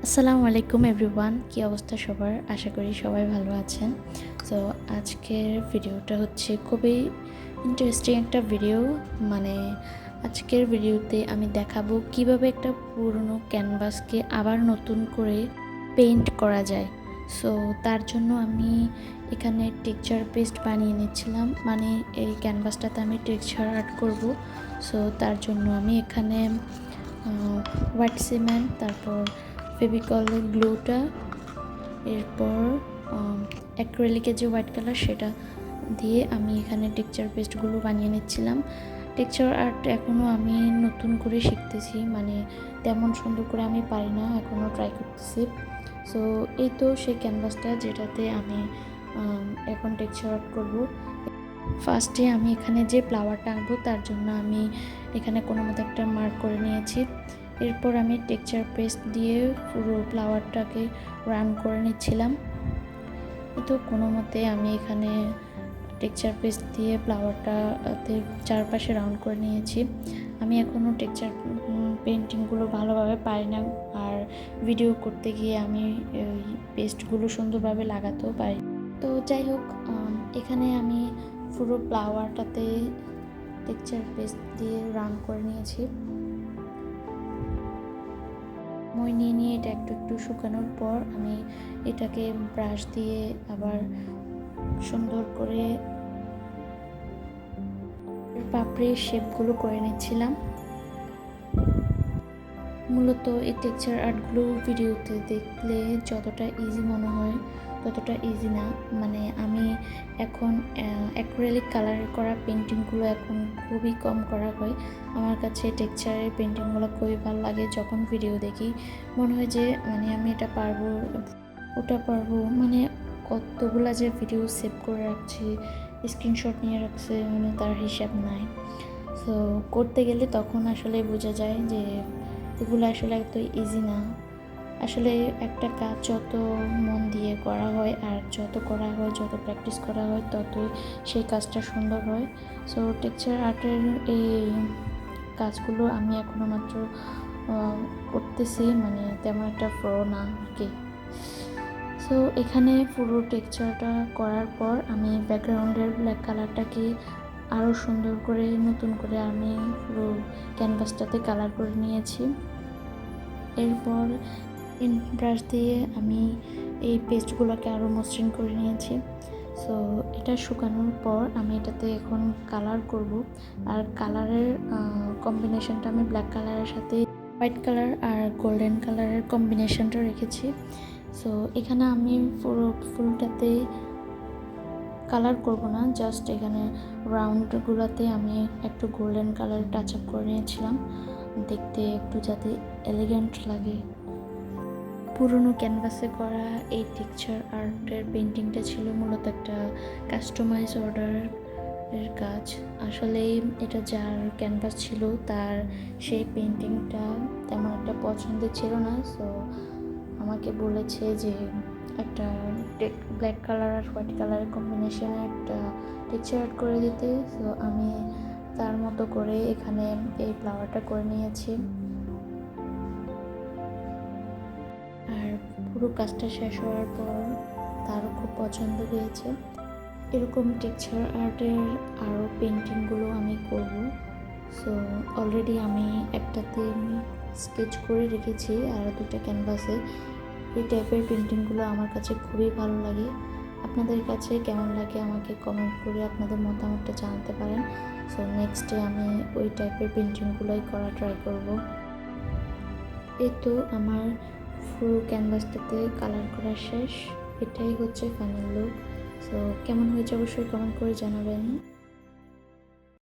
আসসালামু আলাইকুম এভরিওয়ান, কী অবস্থা সবার? আশা করি সবাই ভালো আছেন। সো আজকের ভিডিওটা হচ্ছে খুবই ইন্টারেস্টিং একটা ভিডিও। মানে আজকের ভিডিওতে আমি দেখাবো কিভাবে একটা পুরনো ক্যানভাসকে আবার নতুন করে পেইন্ট করা যায়। সো তার জন্য আমি এখানে টেক্সচার পেস্ট বানিয়ে নিচ্ছিলাম, মানে এই ক্যানভাসটাতে আমি টেক্সচার আর্ট করব। সো তার জন্য আমি এখানে হোয়াইট সিমেন্ট, তারপর ফেভিকলের গ্লুটা, এরপর অ্যাক্রিলিকের যে হোয়াইট কালার সেটা দিয়ে আমি এখানে টেক্সচার পেস্টগুলো বানিয়ে নিচ্ছিলাম। টেক্সচার আর্ট এখনও আমি নতুন করে শিখতেছি, মানে তেমন সুন্দর করে আমি পারি না, এখনও ট্রাই করতেছি। সো এই তো সেই ক্যানভাসটা যেটাতে আমি এখন টেক্সচার আর্ট করব। ফার্স্টে আমি এখানে যে ফ্লাওয়ারটা আঁকবো তার জন্য আমি এখানে কোনো মতো একটা মার্ক করে নিয়েছি। এরপর আমি টেক্সচার পেস্ট দিয়ে পুরো ফ্লাওয়ারটাকে রান করে নিচ্ছিলাম। তো কোনো মতে আমি এখানে টেক্সচার পেস্ট দিয়ে ফ্লাওয়ারটাতে চারপাশে রাউন্ড করে নিয়েছি। আমি এখনও টেক্সচার পেন্টিংগুলো ভালোভাবে পারি না, আর ভিডিও করতে গিয়ে আমি ওই পেস্টগুলো সুন্দরভাবে লাগাতেও পারি। তো যাই হোক, এখানে আমি পুরো ফ্লাওয়ারটাতে টেক্সচার পেস্ট দিয়ে রান করে নিয়েছি। মই নিয়ে এটা একটু একটু শুকানোর পর আমি এটাকে ব্রাশ দিয়ে আবার সুন্দর করে পাপড়ির শেপগুলো করে নিচ্ছিলাম। মূলত এই টেক্সচার আর্টগুলো ভিডিওতে দেখলে যতটা ইজি মনে হয় ততটা ইজি না। মানে আমি এখন অ্যাক্রিলিক কালার করা পেন্টিংগুলো এখন খুবই কম করা হয়। আমার কাছে টেক্সচারের পেন্টিংগুলো খুবই ভালো লাগে। যখন ভিডিও দেখি মনে হয় যে মানে আমি এটা পারবো, ওটা পারবো, মানে কতগুলা যে ভিডিও সেভ করে রাখছি, স্ক্রিনশট নিয়ে রাখছে, মানে তার হিসাব নাই। সো করতে গেলে তখন আসলে বোঝা যায় যে এগুলো আসলে এত ইজি না। আসলে একটা কাজ যত মন দিয়ে করা হয় আর যত করা হয়, যত প্র্যাকটিস করা হয়, ততই সেই কাজটা সুন্দর হয়। সো টেক্সচার আর্টের এই কাজগুলো আমি এখনও মাত্র করতেছি, মানে তেমন একটা প্রো না আর কি। সো এখানে পুরো টেক্সচারটা করার পর আমি ব্যাকগ্রাউন্ডের ব্ল্যাক কালারটাকে আরও সুন্দর করে নতুন করে আমি পুরো ক্যানভাসটাতে কালার করে নিয়েছি। এরপর ব্রাশ দিয়ে আমি এই পেস্টগুলোকে আরও মসৃণ করে নিয়েছি। সো এটা শুকানোর পর আমি এটাতে এখন কালার করব। আর কালারের কম্বিনেশনটা আমি ব্ল্যাক কালারের সাথে হোয়াইট কালার আর গোল্ডেন কালারের কম্বিনেশনটা রেখেছি। সো এখানে আমি পুরো ফুলটাতে কালার করব না, জাস্ট এখানে রাউন্ডগুলোতে আমি একটু গোল্ডেন কালার টাচ আপ করে নিয়েছিলাম, দেখতে একটু যাতে এলিগেন্ট লাগে। পুরনো ক্যানভাসে করা এই টেক্সচার আর্টের পেন্টিংটা ছিল মূলত একটা কাস্টমাইজ অর্ডারের কাজ। আসলে এটা যার ক্যানভাস ছিল তার সেই পেন্টিংটা তেমন একটা পছন্দের ছিল না। সো আমাকে বলেছে যে একটা ব্ল্যাক কালার আর হোয়াইট কালারের কম্বিনেশনে একটা টেক্সচার আর্ট করে দিতে। সো আমি তার মতো করে এখানে এই ফ্লাওয়ারটা করে নিয়েছি। আর পুরো কাজটা শেষ হওয়ার পর তারও খুব পছন্দ হয়েছে। এরকম টেক্সচার আর্টের আরও পেন্টিংগুলো আমি করব। সো অলরেডি আমি একটাতে স্কেচ করে রেখেছি, আর দুটো ক্যানভাসে। এই টাইপের পেন্টিংগুলো আমার কাছে খুবই ভালো লাগে। আপনাদের কাছে কেমন লাগে আমাকে কমেন্ট করে আপনাদের মতামতটা জানাতে পারেন। সো নেক্সটে আমি ওই টাইপের পেন্টিংগুলোই করা ট্রাই করব। এই তো আমার পুরো ক্যানভাসটাতে কালার করা শেষ। এটাই হচ্ছে ফাইনাল লুক। সো কেমন হয়েছে অবশ্যই কমেন্ট করে জানাবেন।